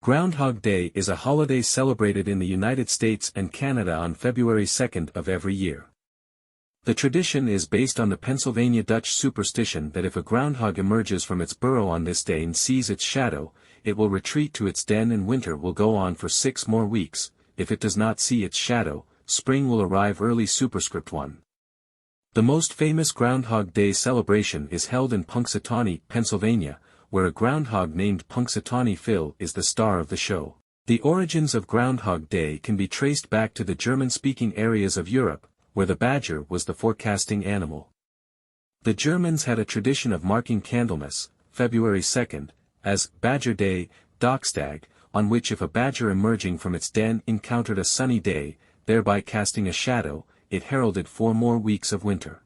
Groundhog Day is a holiday celebrated in the United States and Canada on February 2nd of every year. The tradition is based on the Pennsylvania Dutch superstition that if a groundhog emerges from its burrow on this day and sees its shadow, it will retreat to its den and winter will go on for 6 more weeks. If it does not see its shadow, spring will arrive early. Superscript 1. The most famous Groundhog Day celebration is held in Punxsutawney, Pennsylvania, where a groundhog named Punxsutawney Phil is the star of the show. The origins of Groundhog Day can be traced back to the German-speaking areas of Europe, where the badger was the forecasting animal. The Germans had a tradition of marking Candlemas, February 2nd, as Badger Day, Dockstag, on which if a badger emerging from its den encountered a sunny day, thereby casting a shadow, it heralded 4 more weeks of winter.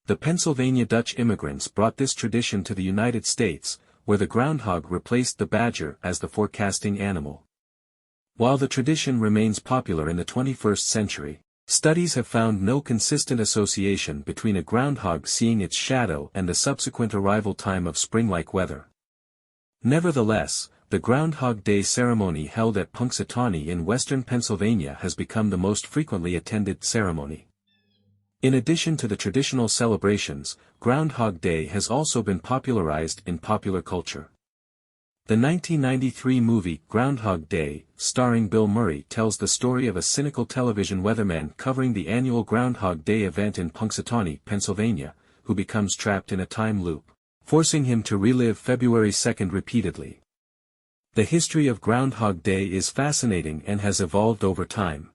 The Pennsylvania Dutch immigrants brought this tradition to the United States, where the groundhog replaced the badger as the forecasting animal. While the tradition remains popular in the 21st century, studies have found no consistent association between a groundhog seeing its shadow and the subsequent arrival time of spring-like weather. Nevertheless, the Groundhog Day ceremony held at Punxsutawney in western Pennsylvania has become the most frequently attended ceremony. In addition to the traditional celebrations, Groundhog Day has also been popularized in popular culture. The 1993 movie Groundhog Day, starring Bill Murray, tells the story of a cynical television weatherman covering the annual Groundhog Day event in Punxsutawney, Pennsylvania, who becomes trapped in a time loop, forcing him to relive February 2nd repeatedly. The history of Groundhog Day is fascinating and has evolved over time.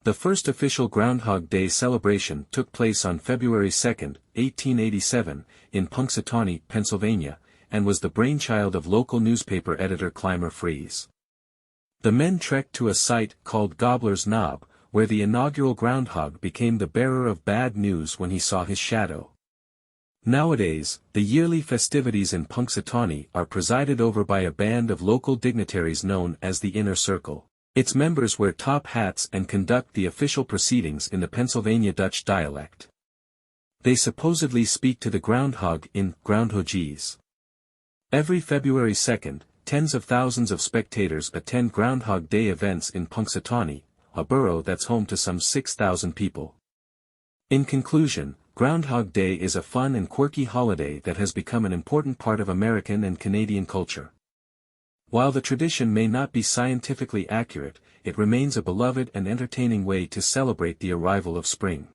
The first official Groundhog Day celebration took place on February 2, 1887, in Punxsutawney, Pennsylvania, and was the brainchild of local newspaper editor Clymer Fries. The men trekked to a site called Gobbler's Knob, where the inaugural groundhog became the bearer of bad news when he saw his shadow. Nowadays, the yearly festivities in Punxsutawney are presided over by a band of local dignitaries known as the Inner Circle. Its members wear top hats and conduct the official proceedings in the Pennsylvania Dutch dialect. They supposedly speak to the groundhog in Groundhogese. Every February 2nd, tens of thousands of spectators attend Groundhog Day events in Punxsutawney, a borough that's home to some 6,000 people. In conclusion, Groundhog Day is a fun and quirky holiday that has become an important part of American and Canadian culture. While the tradition may not be scientifically accurate, it remains a beloved and entertaining way to celebrate the arrival of spring.